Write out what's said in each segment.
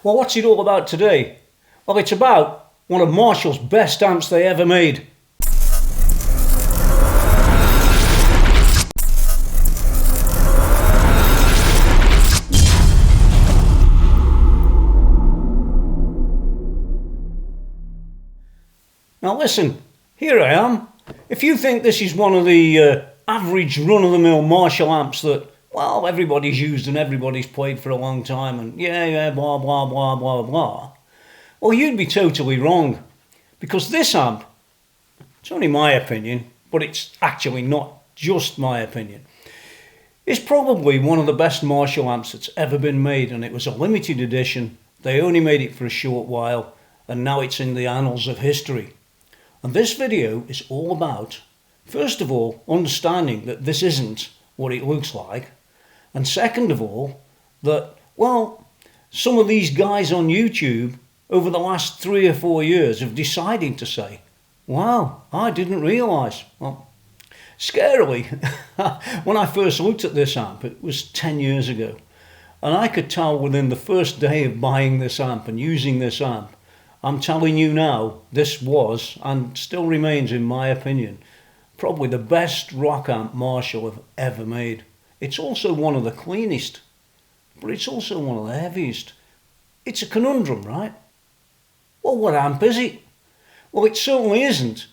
Well, what's it all about today? Well, it's about one of Marshall's best amps they ever made. Now listen, here I am. If you think this is one of the average run-of-the-mill Marshall amps that, well, everybody's used and everybody's played for a long time and yeah, blah, blah, blah, blah, blah, well, you'd be totally wrong. Because this amp, it's only my opinion, but it's actually not just my opinion. It's probably one of the best Marshall amps that's ever been made, and it was a limited edition. They only made it for a short while, and now it's in the annals of history. And this video is all about, first of all, understanding that this isn't what it looks like. And second of all, that, well, some of these guys on YouTube over the last 3 or 4 years have decided to say, wow, I didn't realise. Well, scarily, when I first looked at this amp, it was 10 years ago. And I could tell within the first day of buying this amp and using this amp, I'm telling you now, this was, and still remains in my opinion, probably the best rock amp Marshall have ever made. It's also one of the cleanest, but it's also one of the heaviest. It's a conundrum, right? Well, what amp is it? Well, it certainly isn't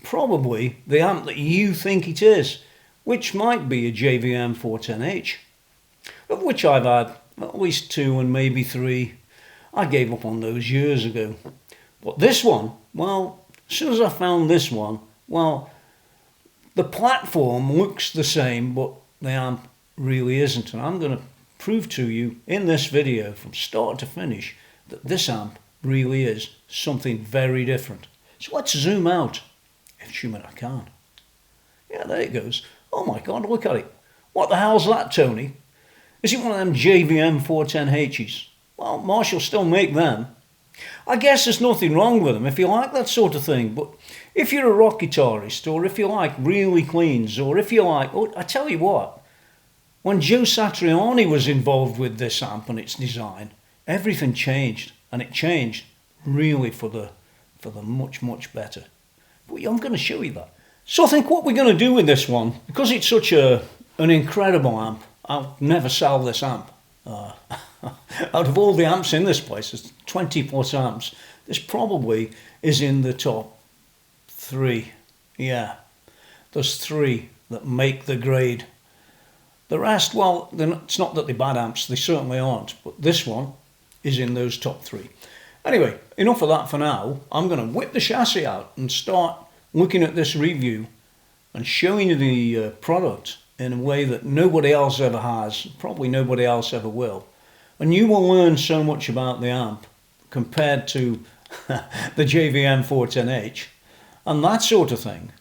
probably the amp that you think it is, which might be a JVM 410H, of which I've had at least 2 and maybe 3. I gave up on those years ago. But this one, well, as soon as I found this one, well, the platform looks the same, but the amp really isn't. And I'm going to prove to you in this video from start to finish that this amp really is something very different. So let's zoom out, assuming I can. Yeah, there it goes. Oh my God, look at it. What the hell's that, Tony? Is it one of them JVM 410Hs? Well, Marshall still make them. I guess there's nothing wrong with them if you like that sort of thing, but if you're a rock guitarist, or if you like really cleans, or if you like, oh, I tell you what, when Joe Satriani was involved with this amp and its design, everything changed, and it changed really for the much, much better. But I'm going to show you that. So I think what we're going to do with this one, because it's such an incredible amp, I'll never sell this amp. Out of all the amps in this place, there's 20 plus amps, this probably is in the top 3. Yeah, there's 3 that make the grade. The rest, well, it's not that they're bad amps, they certainly aren't, but this one is in those top 3. Anyway, enough of that for now. I'm going to whip the chassis out and start looking at this review and showing you the product in a way that nobody else ever has, probably nobody else ever will. And you will learn so much about the amp compared to the JVM 410H and that sort of thing.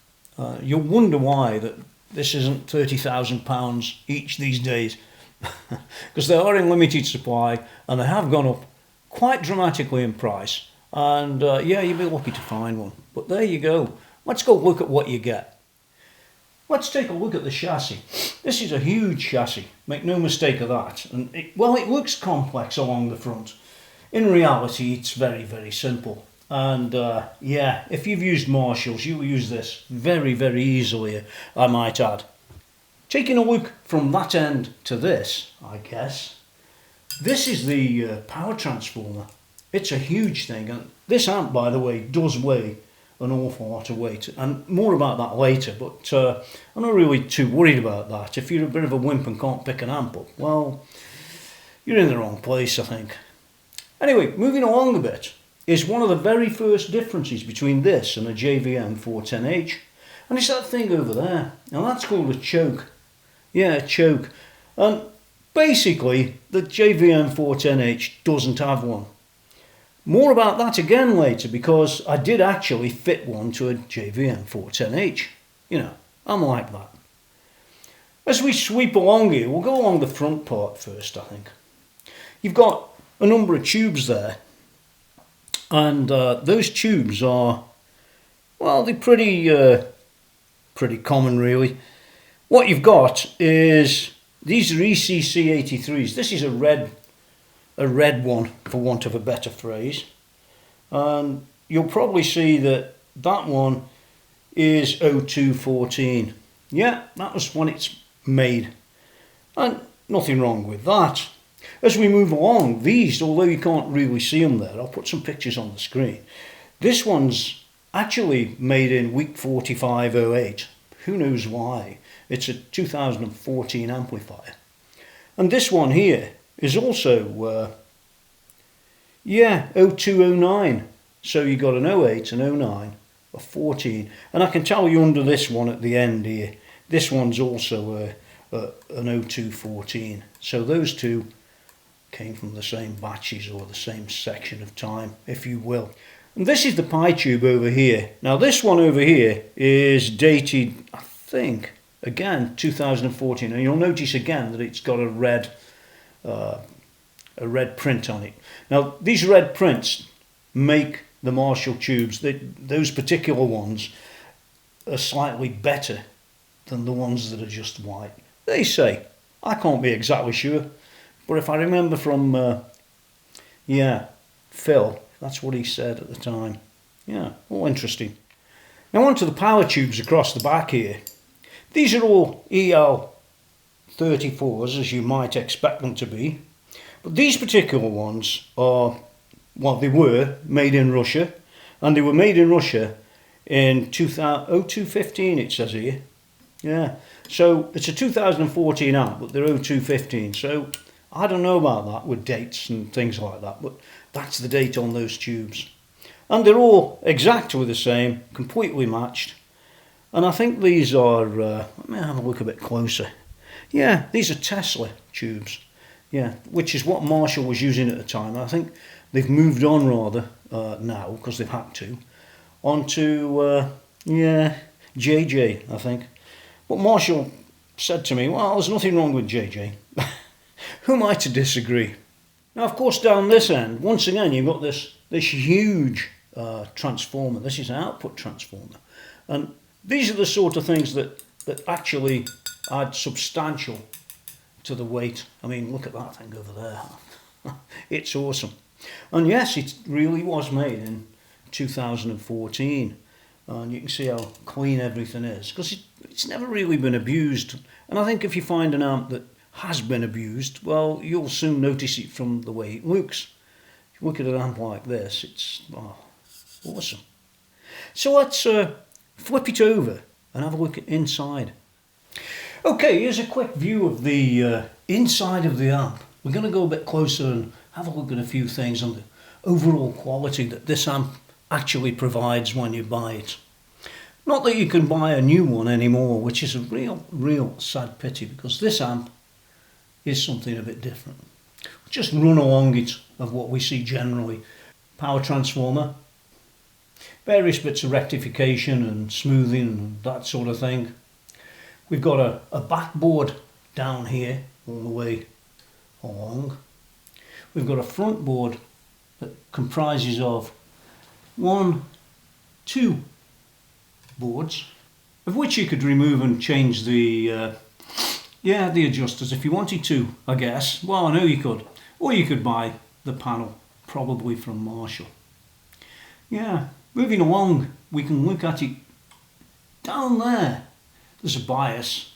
You'll wonder why that this isn't £30,000 each these days, because they are in limited supply and they have gone up quite dramatically in price. And yeah, you'll be lucky to find one. But there you go. Let's go look at what you get. Let's take a look at the chassis. This is a huge chassis, make no mistake of that. And it looks complex along the front. In reality, it's very, very simple. And yeah, if you've used Marshalls, you'll use this very, very easily, I might add. Taking a look from that end to this, I guess, this is the power transformer. It's a huge thing. And this amp, by the way, does weigh an awful lot of weight, and more about that later, but I'm not really too worried about that. If you're a bit of a wimp and can't pick an amp up, well, you're in the wrong place, I think. Anyway, moving along a bit, is one of the very first differences between this and a JVM 410H, and it's that thing over there. Now that's called a choke. Yeah, a choke. And basically, the JVM 410H doesn't have one. More about that again later, because I did actually fit one to a JVM 410H. You know, I'm like that. As we sweep along here, we'll go along the front part first, I think. You've got a number of tubes there, and those tubes are, well, they're pretty common really. What you've got is, these are ECC 83s. This is a a red one, for want of a better phrase. And you'll probably see that that one is 0214. Yeah, that was when it's made. And nothing wrong with that. As we move along, these, although you can't really see them there, I'll put some pictures on the screen. This one's actually made in week 4508. Who knows why? It's a 2014 amplifier. And this one here is also, 0209. So you got an 08, an 09, a 14. And I can tell you under this one at the end here, this one's also an 0214. So those two came from the same batches or the same section of time, if you will. And this is the pi tube over here. Now this one over here is dated, I think, again 2014, and you'll notice again that it's got a red print on it. Now these red prints make the Marshall tubes, those particular ones, are slightly better than the ones that are just white. They say. I can't be exactly sure, but if I remember from Phil, that's what he said at the time. Yeah, all interesting. Now on to the power tubes across the back here. These are all EL34s, as you might expect them to be. But these particular ones are, well, they were made in Russia. And they were made in Russia in 0215, it says here. Yeah, so it's a 2014 amp, but they're 0215. So I don't know about that with dates and things like that, but that's the date on those tubes. And they're all exactly the same, completely matched. And I think these are, let me have a look a bit closer. Yeah, these are Tesla tubes. Yeah, which is what Marshall was using at the time. I think they've moved on rather now, because they've had to, onto, JJ, I think. But Marshall said to me, well, there's nothing wrong with JJ. Who am I to disagree? Now, of course, down this end, once again, you've got this huge transformer. This is an output transformer. And these are the sort of things that actually add substantial to the weight. I mean, look at that thing over there. It's awesome. And yes, it really was made in 2014. And you can see how clean everything is, because it's never really been abused. And I think if you find an amp that has been abused, well, you'll soon notice it from the way it looks. If you look at an amp like this, it's awesome. So let's flip it over and have a look at inside. Okay, here's a quick view of the inside of the amp. We're going to go a bit closer and have a look at a few things on the overall quality that this amp actually provides when you buy it. Not that you can buy a new one anymore, which is a real sad pity, because this amp is something a bit different. Just run along it of what we see generally. Power transformer, various bits of rectification and smoothing and that sort of thing. We've got a backboard down here all the way along. We've got a front board that comprises of two boards, of which you could remove and change the adjusters if you wanted to, I guess. Well, I know you could. Or you could buy the panel, probably from Marshall. Yeah, moving along, we can look at it down there. There's a bias.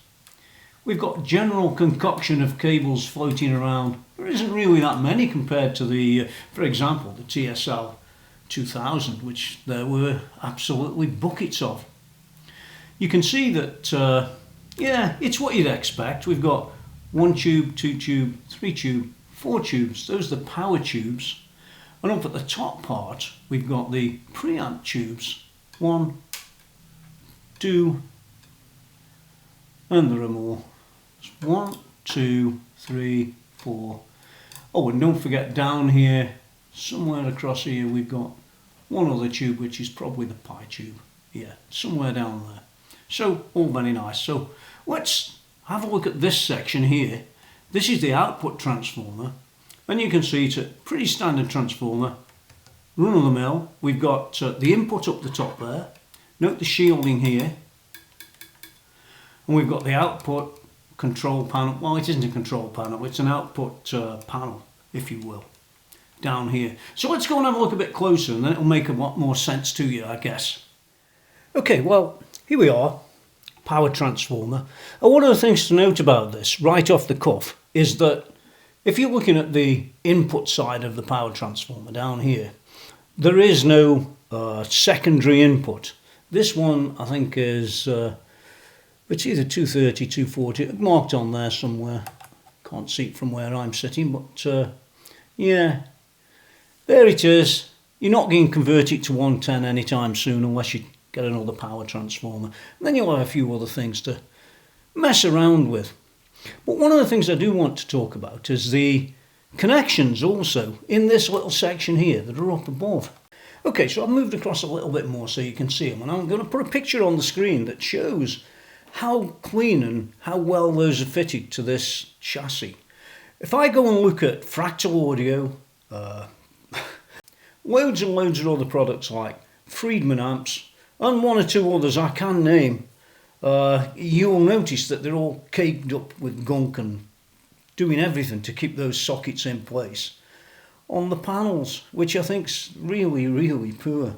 We've got general concoction of cables floating around. There isn't really that many compared to the, for example, the TSL 2000, which there were absolutely buckets of. You can see that, it's what you'd expect. We've got 1 tube, 2 tube, 3 tube, 4 tubes. Those are the power tubes. And up at the top part, we've got the preamp tubes. 1, 2, and there are more. 1, 2, 3, 4. Oh, and don't forget down here, somewhere across here, we've got one other tube, which is probably the pi tube. Yeah, somewhere down there. So, all very nice. So, let's have a look at this section here. This is the output transformer. And you can see it's a pretty standard transformer. Run of the mill. We've got the input up the top there. Note the shielding here. And we've got the output control panel. Well, it isn't a control panel, it's an output panel, if you will. down here. So let's go and have a look a bit closer, and then it'll make a lot more sense to you, I guess. Okay, well, here we are, power transformer. And one of the things to note about this, right off the cuff, is that if you're looking at the input side of the power transformer down here, there is no secondary input. This one, I think, is it's either 230, 240, marked on there somewhere. Can't see it from where I'm sitting, but yeah, there it is. You're not going to convert it to 110 anytime soon unless you get another power transformer. And then you'll have a few other things to mess around with. But one of the things I do want to talk about is the connections also in this little section here that are up above. Okay, so I've moved across a little bit more so you can see them, and I'm going to put a picture on the screen that shows how clean and how well those are fitted to this chassis. If I go and look at Fractal Audio, loads and loads of other products like Friedman amps, and one or two others I can name, you'll notice that they're all caked up with gunk and doing everything to keep those sockets in place on the panels, which I think's really, really poor.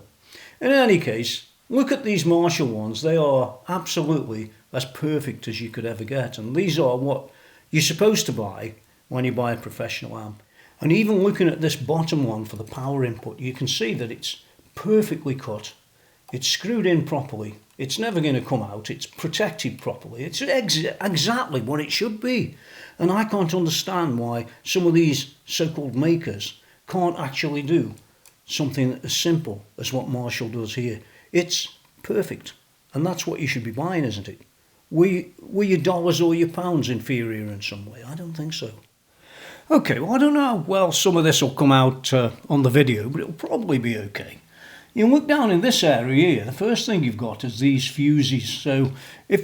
In any case, look at these Marshall ones. They are absolutely as perfect as you could ever get, and these are what you're supposed to buy when you buy a professional amp. And even looking at this bottom one for the power input, you can see that it's perfectly cut. It's screwed in properly. It's never going to come out. It's protected properly. It's exactly what it should be. And I can't understand why some of these so-called makers can't actually do something as simple as what Marshall does here. It's perfect. And that's what you should be buying, isn't it? Were your dollars or your pounds inferior in some way? I don't think so. Okay, well, I don't know how well some of this will come out on the video, but it'll probably be okay. You look down in this area here, the first thing you've got is these fuses. So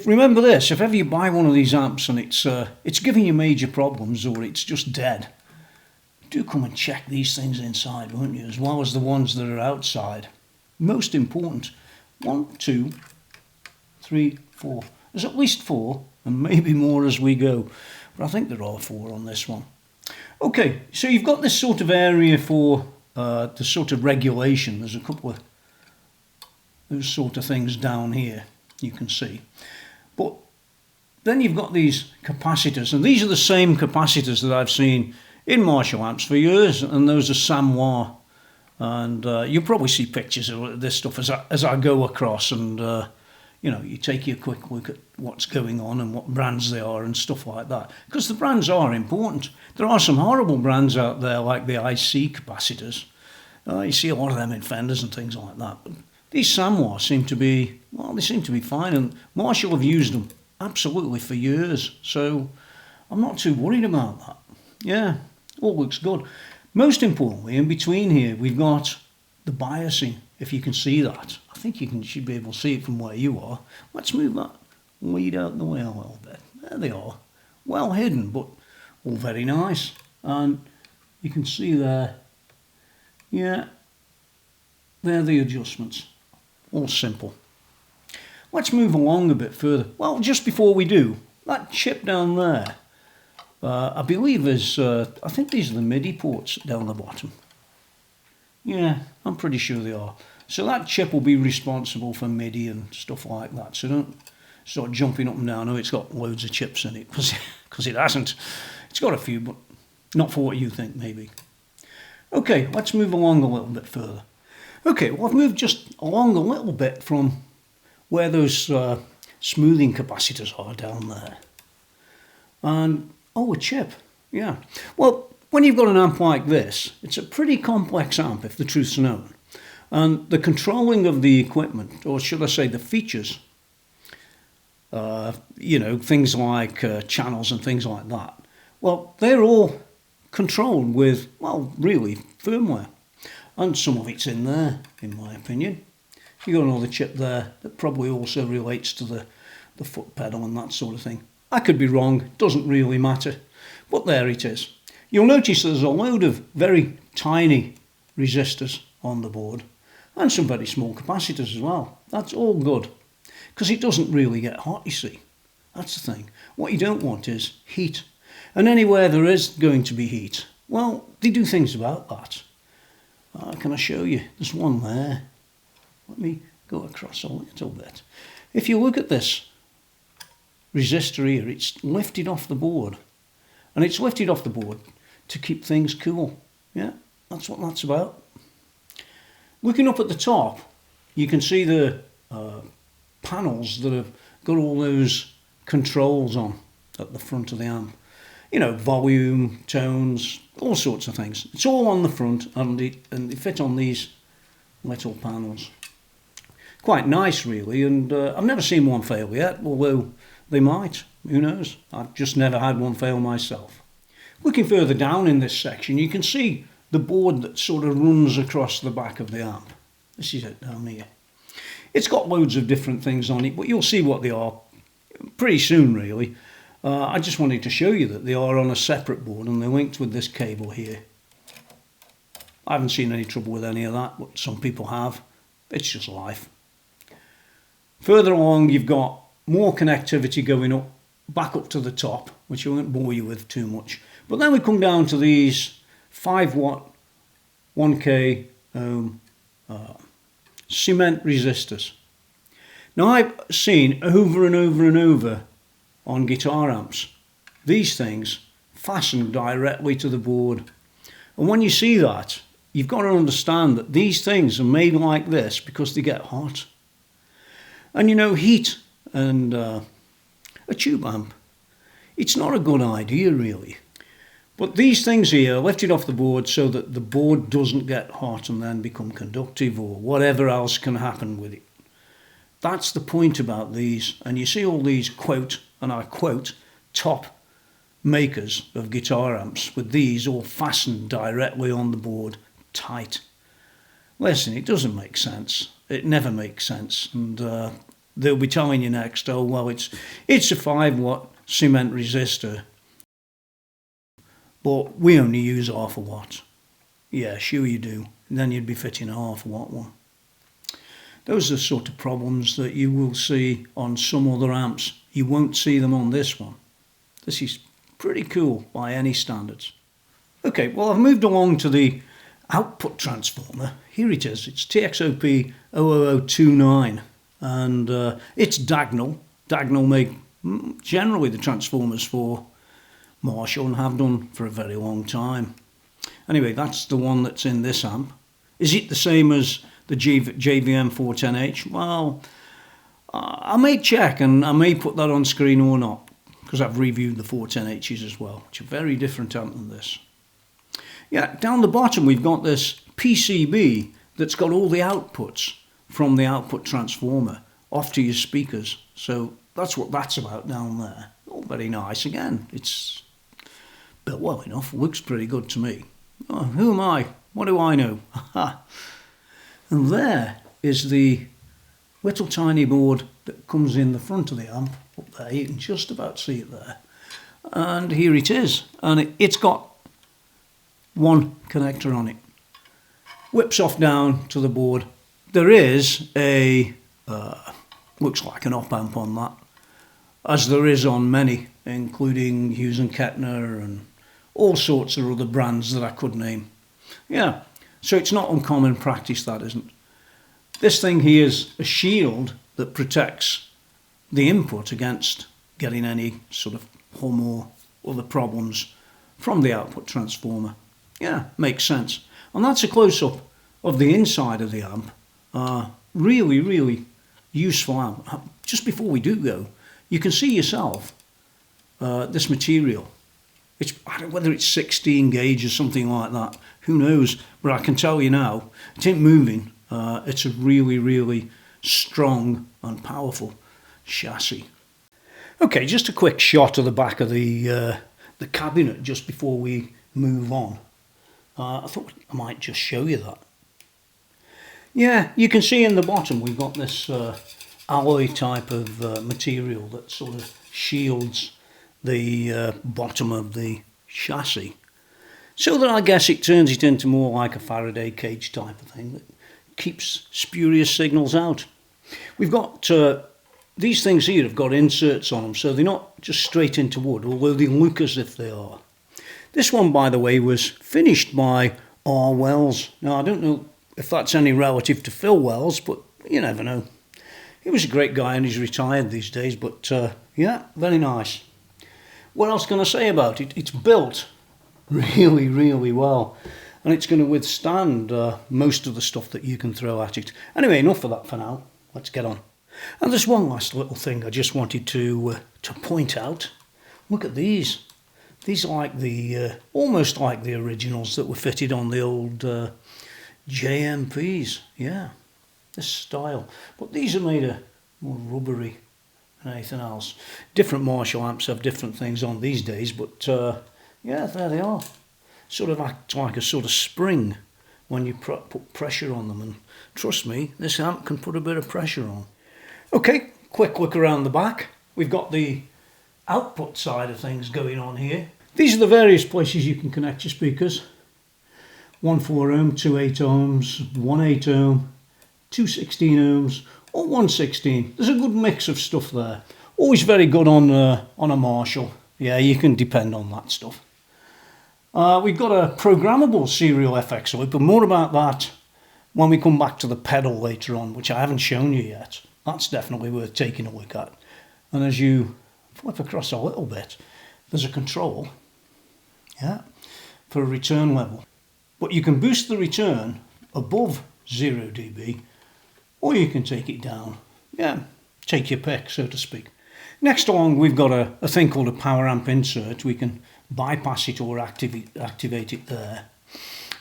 remember this, if ever you buy one of these amps and it's giving you major problems or it's just dead, do come and check these things inside, won't you, as well as the ones that are outside. Most important, 1, 2, 3, 4. There's at least 4, and maybe more as we go, but I think there are 4 on this one. Okay, so you've got this sort of area for the sort of regulation. There's a couple of those sort of things down here, you can see. But then you've got these capacitors, and these are the same capacitors that I've seen in Marshall amps for years, and those are Samoa. And you'll probably see pictures of this stuff as I go across, and you take a quick look at what's going on and what brands they are and stuff like that. Because the brands are important. There are some horrible brands out there like the IC capacitors. You see a lot of them in Fenders and things like that. But these Samoa seem to be, well, they seem to be fine, and Marshall have used them absolutely for years. So I'm not too worried about that. Yeah, all looks good. Most importantly, in between here, we've got the biasing, if you can see that. I think you should be able to see it from where you are. Let's move that lead out the way a little bit. There they are. Well hidden, but all very nice. And you can see there, yeah, they're the adjustments. All simple. Let's move along a bit further. Well, just before we do, that chip down there, I believe is, I think these are the Midi ports down the bottom. Yeah, I'm pretty sure they are. So that chip will be responsible for Midi and stuff like that. So don't start jumping up and down. Oh, it's got loads of chips in it, because it hasn't. It's got a few, but not for what you think, maybe. Okay, let's move along a little bit further. Okay, well, I've moved just along a little bit from where those smoothing capacitors are down there. And, oh, a chip, yeah. Well, when you've got an amp like this, it's a pretty complex amp, if the truth's known. And the controlling of the equipment, or should I say the features, things like channels and things like that, well, they're all controlled with, well, really, firmware. And some of it's in there, in my opinion. You've got another chip there that probably also relates to the foot pedal and that sort of thing. I could be wrong, doesn't really matter, but there it is. You'll notice there's a load of very tiny resistors on the board and some very small capacitors as well. That's all good, because it doesn't really get hot, you see. That's the thing. What you don't want is heat. And anywhere there is going to be heat, well, they do things about that. Can I show you? There's one there. Let me go across a little bit. If you look at this resistor here, it's lifted off the board. And it's lifted off the board to keep things cool. Yeah, that's what that's about. Looking up at the top, you can see the panels that have got all those controls on at the front of the amp. You know, volume, tones, all sorts of things. It's all on the front, and they fit on these little panels. Quite nice, really, and I've never seen one fail yet, although they might. Who knows? I've just never had one fail myself. Looking further down in this section, you can see the board that sort of runs across the back of the amp. This is it down here. It's got loads of different things on it, but you'll see what they are pretty soon, really. I just wanted to show you that they are on a separate board and they're linked with this cable here. I haven't seen any trouble with any of that, but some people have. It's just life. Further along, you've got more connectivity going up, back up to the top, which I won't bore you with too much. But then we come down to these 5 watt, 1k ohm cement resistors. Now I've seen over and over and over on guitar amps these things fastened directly to the board. And when you see that, you've got to understand that these things are made like this because they get hot. And you know, heat and a tube amp, it's not a good idea really. But these things here are lifted off the board so that the board doesn't get hot and then become conductive or whatever else can happen with it. That's the point about these. And you see all these quote, and I quote, top makers of guitar amps with these all fastened directly on the board, tight. Listen, it doesn't make sense. It never makes sense. And they'll be telling you next, oh, well, it's a 5 watt cement resistor, but we only use half a watt. Yeah, sure you do. And then you'd be fitting a half a watt one. Those are the sort of problems that you will see on some other amps. You won't see them on this one. This is pretty cool by any standards. Okay, well, I've moved along to the output transformer. Here it is. It's TXOP 00029, and it's diagonal. Diagonal make generally the transformers for Marshall and have done for a very long time. Anyway, that's the one that's in this amp. Is it the same as the JVM 410H? Well, I may check and I may put that on screen or not, because I've reviewed the 410Hs as well, which are very different amp than this. Yeah, down the bottom we've got this PCB that's got all the outputs from the output transformer off to your speakers. So that's what that's about down there. All very nice. Again, it's built well enough, looks pretty good to me. Oh, who am I? What do I know? And there is the little tiny board that comes in the front of the amp up there. You can just about see it there. And here it is. And it's got one connector on it. Whips off down to the board. There is a, looks like an op amp on that, as there is on many, including Hughes and Kettner and all sorts of other brands that I could name. Yeah, so it's not uncommon practice, that isn't. This thing here is a shield that protects the input against getting any sort of hum or other problems from the output transformer. Yeah, makes sense. And that's a close-up of the inside of the amp. Really, really useful amp. Just before we do go, you can see yourself this material. I don't know whether it's 16 gauge or something like that. Who knows? But I can tell you now, it ain't moving. It's a really, really strong and powerful chassis. Okay, just a quick shot of the back of the cabinet just before we move on. I thought I might just show you that. Yeah, you can see in the bottom we've got this alloy type of material that sort of shields the bottom of the chassis, so that I guess it turns it into more like a Faraday cage type of thing that keeps spurious signals out. We've got these things here have got inserts on them, so they're not just straight into wood, although they look as if they are. This one, by the way, was finished by R. Wells. Now, I don't know if that's any relative to Phil Wells, but you never know. He was a great guy and he's retired these days, but yeah, very nice. What else can I say about it? It's built really, really well, and it's going to withstand most of the stuff that you can throw at it. Anyway, enough of that for now. Let's get on. And there's one last little thing I just wanted to point out. Look at these. These are like the almost like the originals that were fitted on the old JMPs. Yeah, this style. But these are made of more rubbery than anything else. Different Marshall amps have different things on these days, but yeah, there they are. Sort of act like a sort of spring when you put pressure on them. And trust me, this amp can put a bit of pressure on. Okay, quick look around the back. We've got the output side of things going on here. These are the various places you can connect your speakers. 1 4 ohm, 2 8 ohms, 1 8 ohm, 2 16 ohms, or 1 16. There's a good mix of stuff there. Always very good on a Marshall. Yeah, you can depend on that stuff. We've got a programmable serial FX loop, but more about that when we come back to the pedal later on, which I haven't shown you yet. That's definitely worth taking a look at. And as you flip across a little bit, there's a control, yeah, for a return level. But you can boost the return above 0 dB, or you can take it down. Yeah, take your pick, so to speak. Next along, we've got a thing called a power amp insert. We can bypass it or activate it there.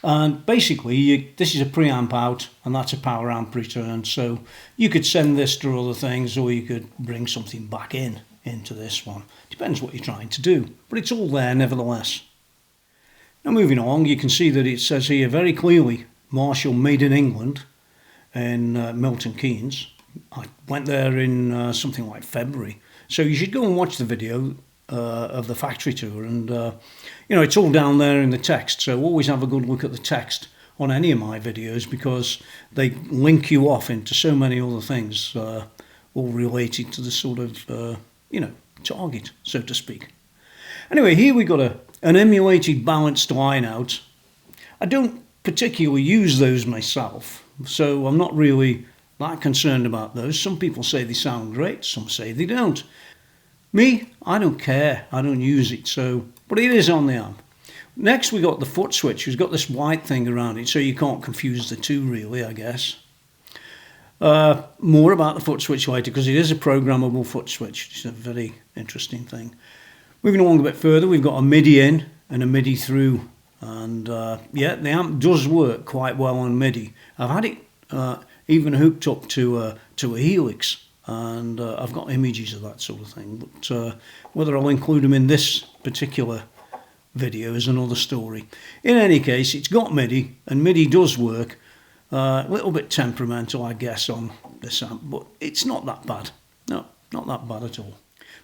And basically, this is a preamp out, and that's a power amp return. So you could send this to other things, or you could bring something back into this one. Depends what you're trying to do, but it's all there nevertheless. Now moving along, you can see that it says here very clearly, Marshall made in England in Milton Keynes. I went there in something like February. So you should go and watch the video of the factory tour, and you know, it's all down there in the text, so always have a good look at the text on any of my videos, because they link you off into so many other things, all related to the sort of you know, target, so to speak. Anyway, here we got an emulated balanced line out. I don't particularly use those myself, so I'm not really that concerned about those. Some people say they sound great, some say they don't. Me, I don't care, I don't use it, so, but it is on the amp. Next we got the foot switch, who's got this white thing around it, so you can't confuse the two really, I guess. More about the foot switch later, because it is a programmable foot switch. It's a very interesting thing. Moving along a bit further, we've got a Midi in and a Midi through, and yeah, the amp does work quite well on Midi. I've had it even hooked up to a Helix, and I've got images of that sort of thing, but whether I'll include them in this particular video is another story. In any case, it's got Midi, and Midi does work. A little bit temperamental, I guess, on this amp, but it's not that bad. No, not that bad at all.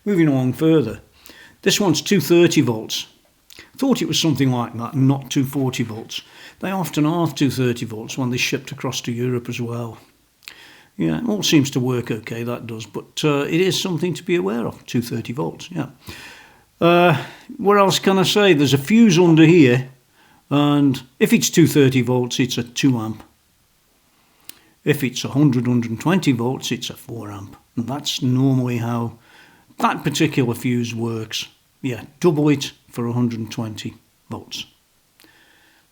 Moving along further, this one's 230 volts. Thought it was something like that, not 240 volts. They often are 230 volts when they shipped across to Europe as well. Yeah, it all seems to work okay, that does, but it is something to be aware of, 230 volts, yeah. What else can I say? There's a fuse under here, and if it's 230 volts, it's a 2 amp. If it's 120 volts, it's a 4 amp. And that's normally how that particular fuse works. Yeah, double it for 120 volts.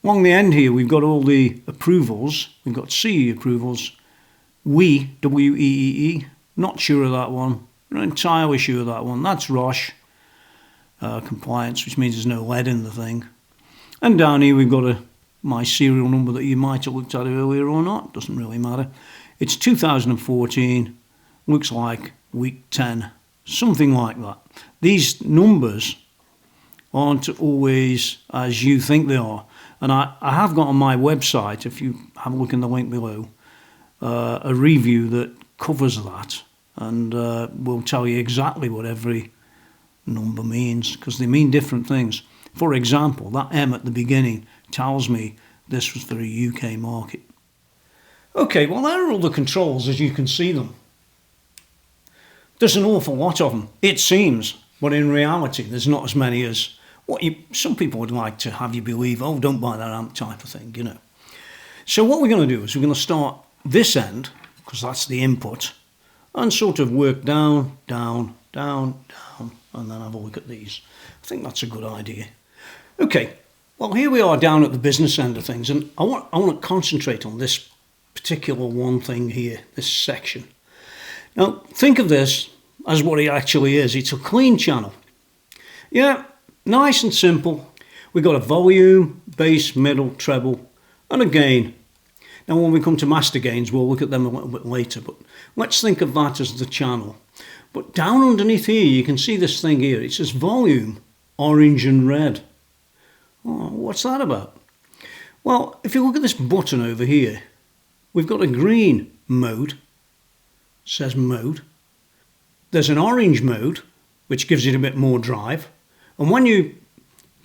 Along the end here, we've got all the approvals. We've got CE approvals. W-E-E-E, not sure of that one. Not entirely sure of that one. That's Roche compliance, which means there's no lead in the thing. And down here we've got my serial number that you might have looked at earlier or not. Doesn't really matter. It's 2014. Looks like week 10. Something like that. These numbers aren't always as you think they are. And I have got on my website, if you have a look in the link below, a review that covers that, and will tell you exactly what every number means, because they mean different things. For example, that M at the beginning tells me this was for a UK market. Okay, well, there are all the controls as you can see them. There's an awful lot of them, it seems, but in reality there's not as many as some people would like to have you believe, oh, don't buy that amp type of thing, you know. So what we're going to do is we're going to start this end, because that's the input, and sort of work down, down, down, down, and then have a look at these. I think that's a good idea. Okay, well, here we are down at the business end of things, and I want to concentrate on this particular one thing here, this section. Now, think of this as what it actually is. It's a clean channel. Yeah, nice and simple. We've got a volume, bass, middle, treble, and a gain. Now, when we come to master gains, we'll look at them a little bit later, but let's think of that as the channel. But down underneath here, you can see this thing here. It says volume, orange and red. Oh, what's that about? Well, if you look at this button over here, we've got a green mode, says mode. There's an orange mode, which gives it a bit more drive. And when you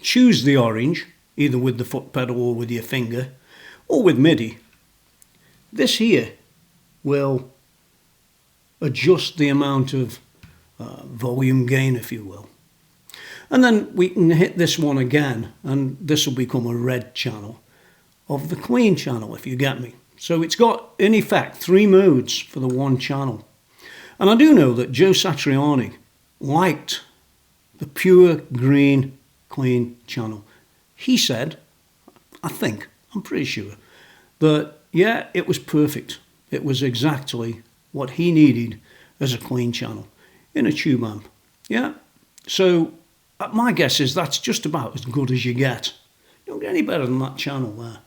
choose the orange, either with the foot pedal or with your finger, or with Midi, this here will adjust the amount of volume gain, if you will. And then we can hit this one again, and this will become a red channel of the clean channel, if you get me. So it's got, in effect, 3 modes for the one channel. And I do know that Joe Satriani liked the pure green clean channel. He said, I'm pretty sure, that yeah, it was perfect. It was exactly what he needed as a clean channel in a tube amp. Yeah, so my guess is that's just about as good as you get. You don't get any better than that channel there.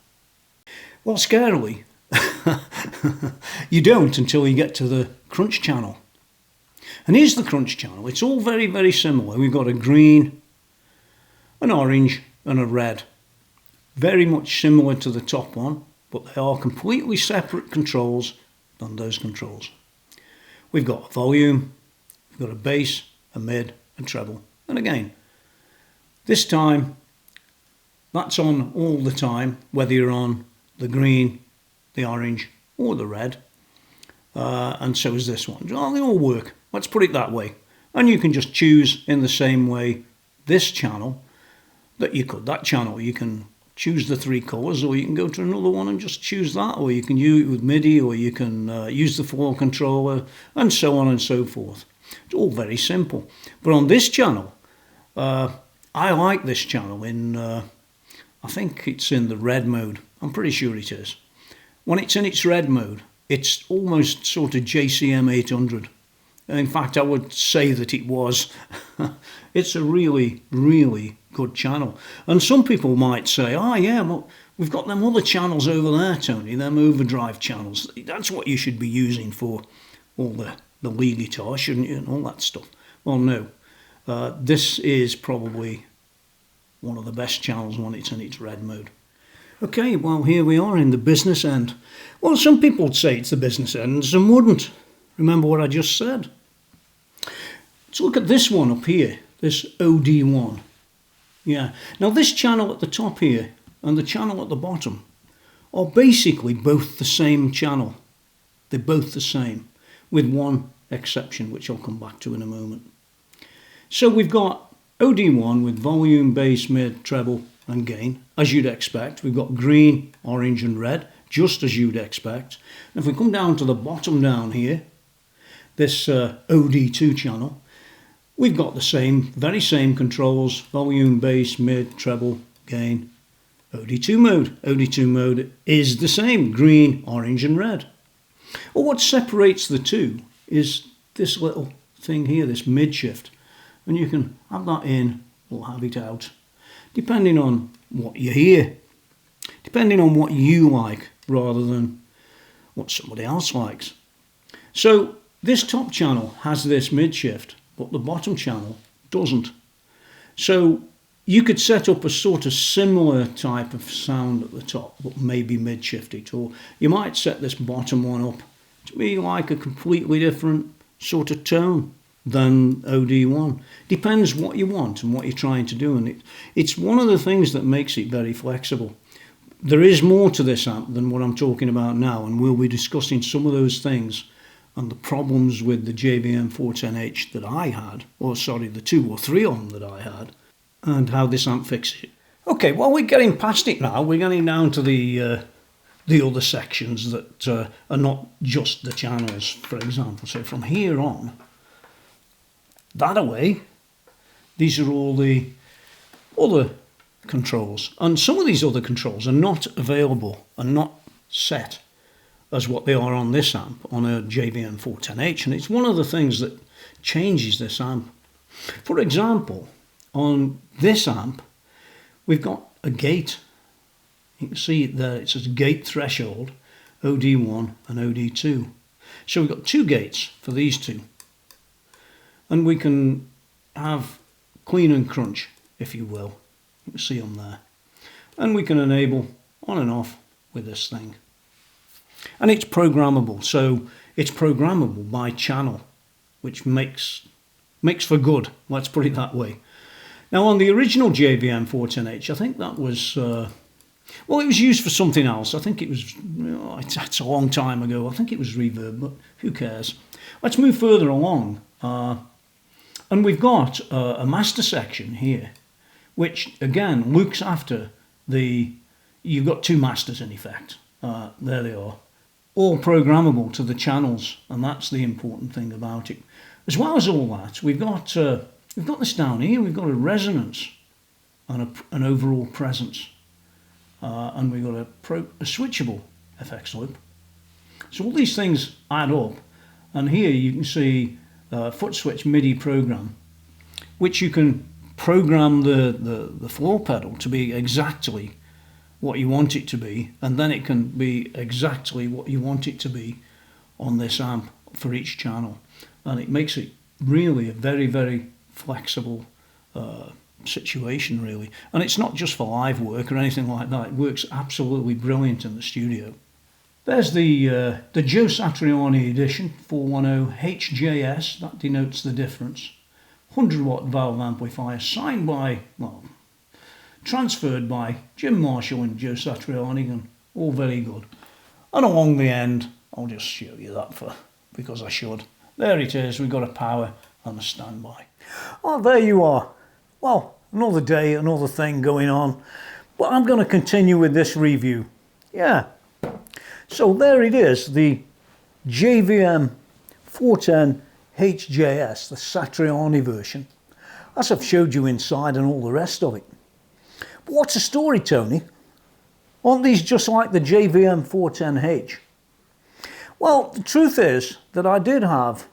Well, scarily, you don't until you get to the crunch channel. And here's the crunch channel. It's all very, very similar. We've got a green, an orange, and a red. Very much similar to the top one, but they are completely separate controls than those controls. We've got a volume, we've got a bass, a mid, a treble, and again. This time, that's on all the time, whether you're on the green, the orange, or the red. And so is this one. Oh, they all work. Let's put it that way. And you can just choose in the same way this channel that you could that channel. You can choose the 3 colours, or you can go to another one and just choose that, or you can use it with Midi, or you can use the floor controller, and so on and so forth. It's all very simple. But on this channel, I like this channel in, I think it's in the red mode. I'm pretty sure it is. When it's in its red mode, it's almost sort of JCM 800. In fact, I would say that it was. It's a really, really good channel. And some people might say, oh yeah, well, we've got them other channels over there, Tony, them overdrive channels. That's what you should be using for all the lead guitar, shouldn't you, and all that stuff. Well, no. This is probably one of the best channels when it's in its red mode. Okay, well, here we are in the business end. Well, some people would say it's the business end, and some wouldn't. Remember what I just said. Let's look at this one up here, this OD1. Yeah, now this channel at the top here and the channel at the bottom are basically both the same channel. They're both the same, with one exception, which I'll come back to in a moment. So we've got OD1 with volume, bass, mid, treble and gain, as you'd expect. We've got green, orange and red, just as you'd expect. And if we come down to the bottom down here, this OD2 channel, we've got the same, very same controls, volume, bass, mid, treble, gain, OD2 mode. OD2 mode is the same, green, orange and red. Well, what separates the two is this little thing here, this mid shift. And you can have that in or have it out, depending on what you hear, depending on what you like rather than what somebody else likes. So this top channel has this mid shift, but the bottom channel doesn't. So you could set up a sort of similar type of sound at the top, but maybe mid shift it, or you might set this bottom one up to be like a completely different sort of tone than OD1. Depends what you want and what you're trying to do, and it's one of the things that makes it very flexible. There is more to this amp than what I'm talking about now, and we'll be discussing some of those things and the problems with the JVM 410H that I had, or sorry, the 2 or 3 of them that I had, and how this amp fixes it. Okay, well, we're getting past it now. We're getting down to the other sections that are not just the channels, for example. So from here on, that away, these are all the other controls. And some of these other controls are not available and not set as what they are on this amp, on a JVM 410H. And it's one of the things that changes this amp. For example, on this amp, we've got a gate. You can see it there. It says gate threshold, OD1 and OD2. So we've got two gates for these two. And we can have clean and crunch, if you will. You can see them there. And we can enable on and off with this thing. And it's programmable. So it's programmable by channel, which makes for good. Let's put it that way. Now on the original JVM 410H, I think that was, well, it was used for something else. I think it was, it's a long time ago. I think it was reverb, but who cares? Let's move further along. And we've got a master section here, which again looks after you've got two masters in effect. There they are. All programmable to the channels, and that's the important thing about it. As well as all that, we've got this down here. We've got a resonance and an overall presence, and we've got a switchable FX loop. So all these things add up, and here you can see foot switch MIDI program, which you can program the floor pedal to be exactly what you want it to be, and then it can be exactly what you want it to be on this amp for each channel. And it makes it really a very, very flexible situation, really. And it's not just for live work or anything like that. It works absolutely brilliant in the studio. There's the Joe Satriani edition 410 HJS. That denotes the difference. 100 watt valve amplifier, signed by, well, transferred by Jim Marshall and Joe Satriani, and all very good. And along the end, I'll just show you that because I should. There it is. We've got a power and a standby. Oh, there you are. Well, another day, another thing going on. But I'm going to continue with this review. Yeah. So there it is, the JVM 410 HJS, the Satriani version. As I've showed you inside and all the rest of it. But what's the story, Tony? Aren't these just like the JVM 410H? Well, the truth is that I did have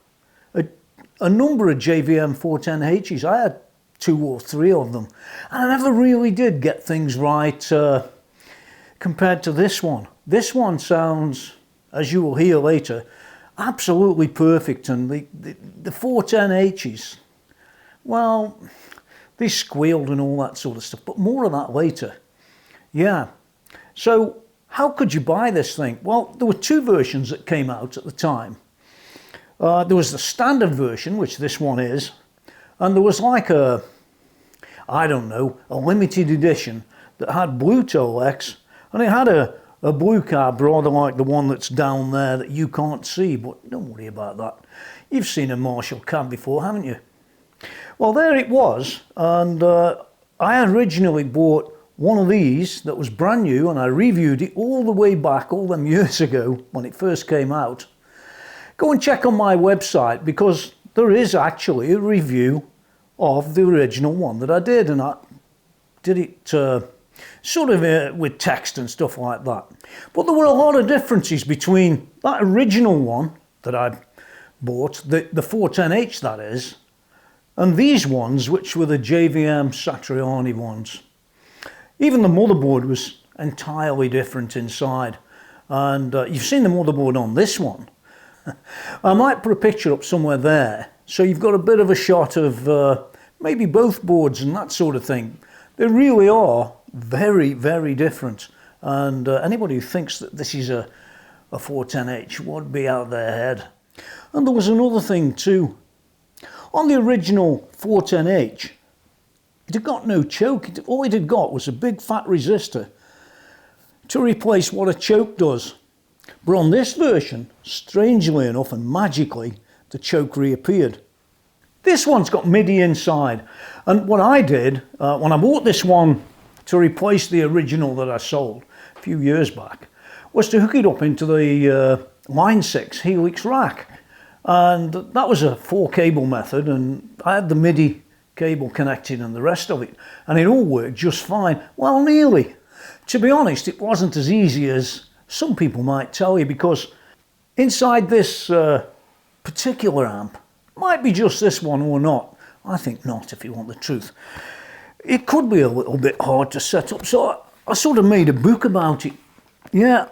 a number of JVM 410Hs. I had 2 or 3 of them. And I never really did get things right compared to this one. This one sounds, as you will hear later, absolutely perfect. And the 410Hs, well, they squealed and all that sort of stuff, but more of that later. Yeah. So how could you buy this thing? Well, there were 2 versions that came out at the time. There was the standard version, which this one is, and there was like a limited edition that had blue Tolex, and it had a blue card rather like the one that's down there that you can't see, but don't worry about that. You've seen a Marshall cab before, haven't you? Well, there it was, and I originally bought one of these that was brand new, and I reviewed it all the way back, all them years ago when it first came out. Go and check on my website, because there is actually a review of the original one that I did, and I did it sort of with text and stuff like that. But there were a lot of differences between that original one that I bought, the 410H that is, and these ones, which were the JVM Satriani ones. Even the motherboard was entirely different inside, and you've seen the motherboard on this one. I might put a picture up somewhere there, so you've got a bit of a shot of maybe both boards and that sort of thing. They really are very, very different, and anybody who thinks that this is a 410H would be out of their head. And there was another thing too. On the original 410H, it had got no choke. All it had got was a big fat resistor to replace what a choke does. But on this version, strangely enough and magically, the choke reappeared. This one's got Midi inside. And what I did, when I bought this one to replace the original that I sold a few years back, was to hook it up into the Line 6 Helix rack. And that was a 4-cable method, and I had the Midi cable connected and the rest of it, and it all worked just fine. Well, nearly. To be honest, it wasn't as easy as some people might tell you, because inside this particular amp, might be just this one or not. I think not, if you want the truth. It could be a little bit hard to set up, so I sort of made a book about it. Yeah,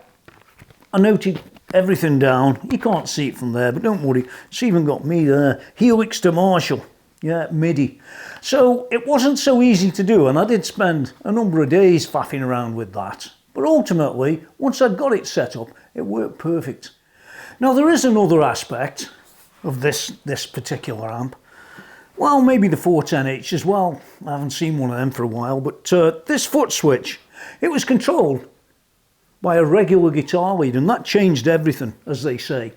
I noted everything down. You can't see it from there, but don't worry. It's even got me there. Helix to Marshall. Yeah, Midi. So it wasn't so easy to do, and I did spend a number of days faffing around with that. But ultimately, once I'd got it set up, it worked perfect. Now, there is another aspect of this particular amp. Well, maybe the 410H as well. I haven't seen one of them for a while, but this foot switch, it was controlled by a regular guitar lead, and that changed everything, as they say.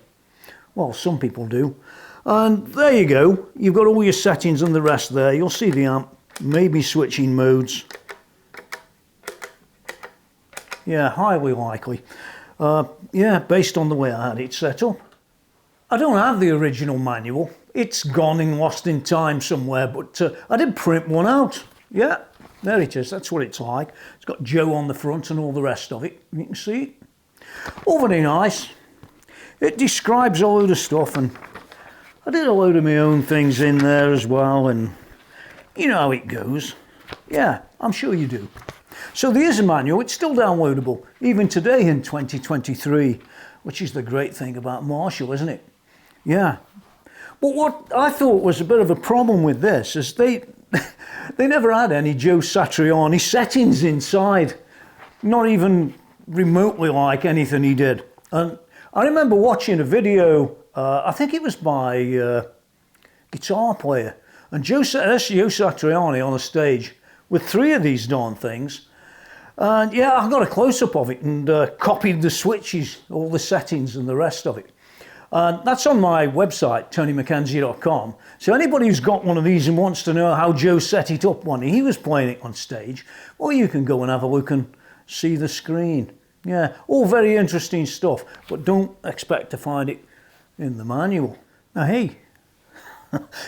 Well, some people do. And there you go. You've got all your settings and the rest there. You'll see the amp, maybe switching modes. Yeah, highly likely. Yeah, based on the way I had it set up. I don't have the original manual. It's gone and lost in time somewhere, but I did print one out. Yeah, there it is. That's what it's like. It's got Joe on the front and all the rest of it. You can see it. All very nice. It describes a load of stuff, and I did a load of my own things in there as well, and you know how it goes. Yeah, I'm sure you do. So there is a manual. It's still downloadable, even today in 2023, which is the great thing about Marshall, isn't it? Yeah. But what I thought was a bit of a problem with this is they never had any Joe Satriani settings inside, not even remotely like anything he did. And I remember watching a video, I think it was by a guitar player, and Joe Satriani on a stage with 3 of these darn things. And yeah, I got a close-up of it and copied the switches, all the settings and the rest of it. And that's on my website, TonyMcKenzie.com. So anybody who's got one of these and wants to know how Joe set it up when he was playing it on stage, well, you can go and have a look and see the screen. Yeah, all very interesting stuff, but don't expect to find it in the manual. Now, hey,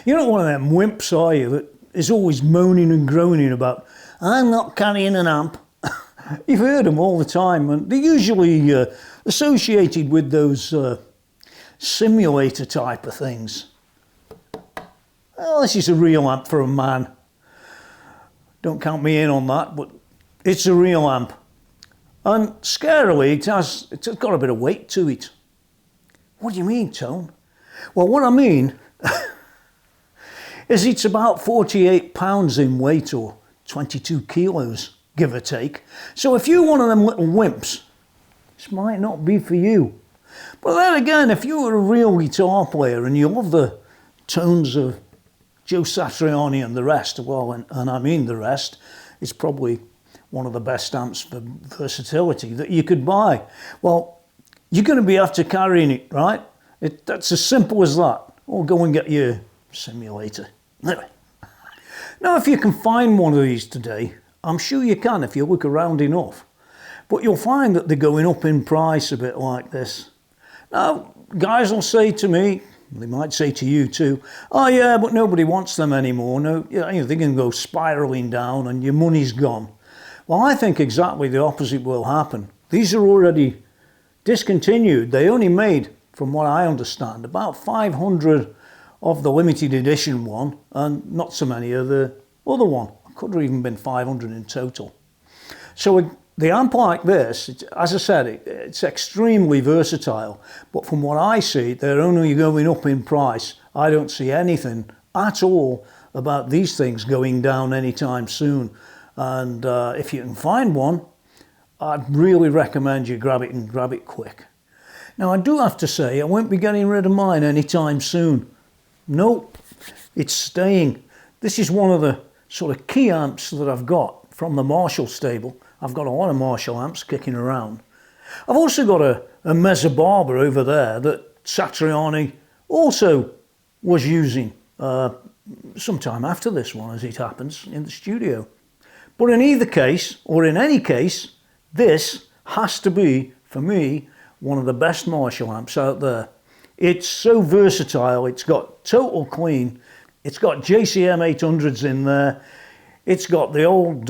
you're not one of them wimps, are you, that is always moaning and groaning about, I'm not carrying an amp. You've heard them all the time, and they're usually associated with those simulator type of things. Well, this is a real amp for a man. Don't count me in on that, but it's a real amp. And scarily, it's got a bit of weight to it. What do you mean, Tone? Well, what I mean is it's about 48 pounds in weight, or 22 kilos, give or take. So if you're one of them little wimps, this might not be for you. But then again, if you were a real guitar player and you love the tones of Joe Satriani and the rest, well, and I mean the rest, it's probably one of the best amps for versatility that you could buy. Well, you're going to be after carrying it, right? That's as simple as that. Or go and get your simulator. Anyway. Now, if you can find one of these today, I'm sure you can if you look around enough. But you'll find that they're going up in price a bit like this. Now, guys will say to me, they might say to you too, oh yeah, but nobody wants them anymore. No, you know, they can go spiraling down and your money's gone. Well, I think exactly the opposite will happen. These are already discontinued. They only made, from what I understand, about 500 of the limited edition one, and not so many of the other one. Could have even been 500 in total. So the amp like this, as I said, it's extremely versatile, but from what I see, they're only going up in price. I don't see anything at all about these things going down anytime soon. And if you can find one, I'd really recommend you grab it, and grab it quick. Now, I do have to say, I won't be getting rid of mine anytime soon. Nope, it's staying. This is one of the sort of key amps that I've got from the Marshall stable. I've got a lot of Marshall amps kicking around. I've also got a Mezza Barber over there that Satriani also was using. sometime after this one, as it happens, in the studio. But in either case, or in any case, this has to be, for me, one of the best Marshall amps out there. It's so versatile. It's got total clean. It's got JCM 800s in there. It's got the old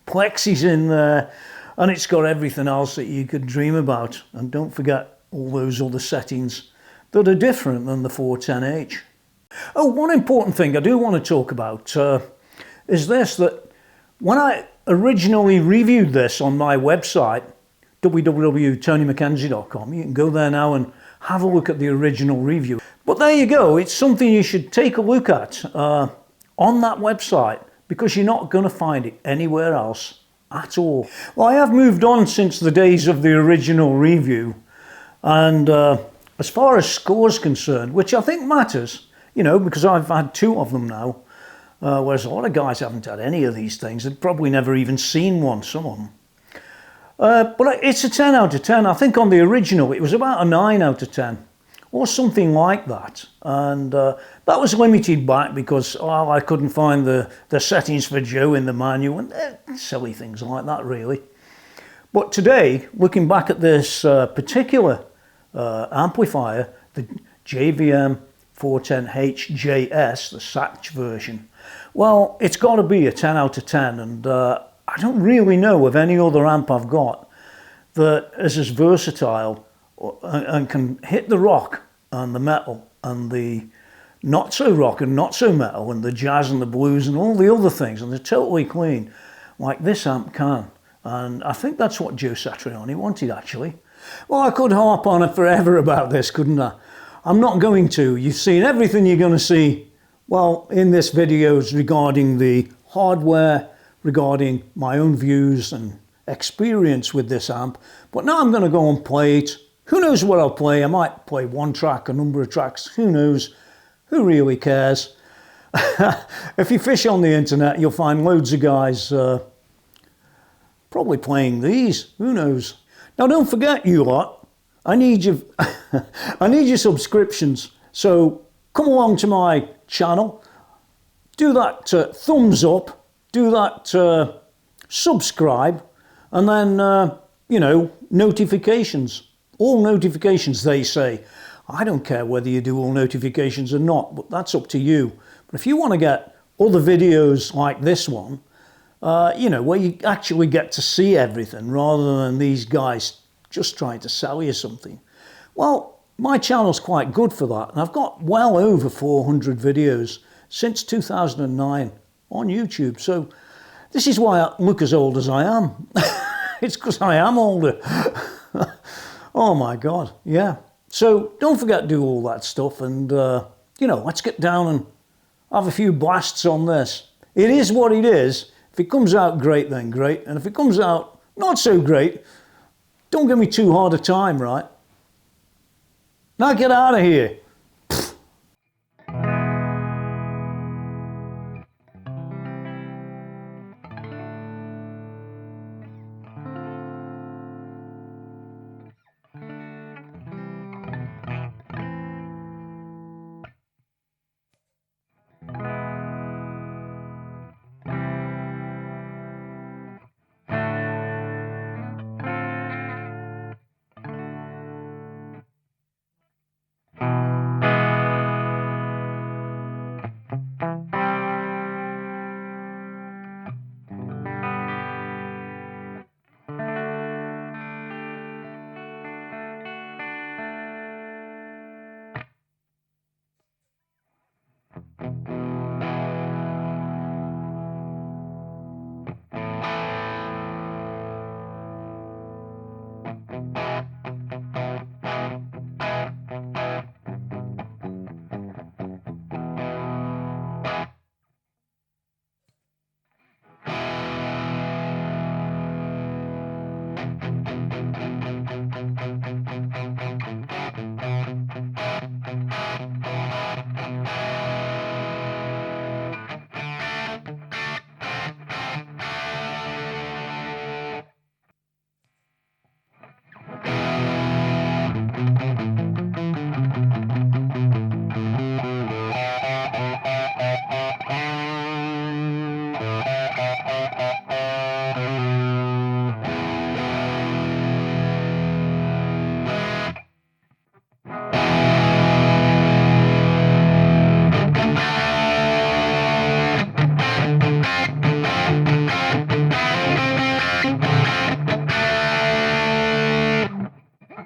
plexis in there. And it's got everything else that you could dream about. And don't forget all those other settings that are different than the 410H. Oh, one important thing I do want to talk about is this, that when I originally reviewed this on my website, www.tonymackenzie.com, you can go there now and have a look at the original review. But there you go, it's something you should take a look at on that website, because you're not going to find it anywhere else at all. Well, I have moved on since the days of the original review, and as far as score's concerned, which I think matters, you know, because I've had 2 of them now, whereas a lot of guys haven't had any of these things. They've probably never even seen one, some of them. But it's a 10 out of 10. I think on the original it was about a 9 out of 10 or something like that. And that was limited back because I couldn't find the settings for Joe in the manual and silly things like that, really. But today, looking back at this particular amplifier, the JVM 410HJS, the Sach version, well, it's got to be a 10 out of 10, and I don't really know of any other amp I've got that is as versatile and can hit the rock and the metal and the not so rock and not so metal and the jazz and the blues and all the other things, and they're totally clean like this amp can. And I think that's what Joe Satriani wanted, actually. Well, I could harp on it forever about this, couldn't I? I'm not going to. You've seen everything you're going to see, well, in this video regarding the hardware, regarding my own views and experience with this amp. But now I'm going to go and play it. Who knows what I'll play? I might play one track, a number of tracks. Who knows? Who really cares? If you fish on the internet, you'll find loads of guys probably playing these. Who knows? Now, don't forget, you lot, I need your I need your subscriptions. So come along to my channel, do that thumbs up, do that subscribe, and then you know, notifications. All notifications, they say. I don't care whether you do all notifications or not, but that's up to you. But if you want to get other videos like this one, you know, where you actually get to see everything rather than these guys just trying to sell you something, well, my channel's quite good for that. And I've got well over 400 videos since 2009 on YouTube. So this is why I look as old as I am. It's because I am older. Oh my God, yeah. So don't forget to do all that stuff, and you know, let's get down and have a few blasts on this. It is what it is. If it comes out great, then great. And if it comes out not so great, don't give me too hard a time, right? Now get out of here.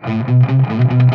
Thank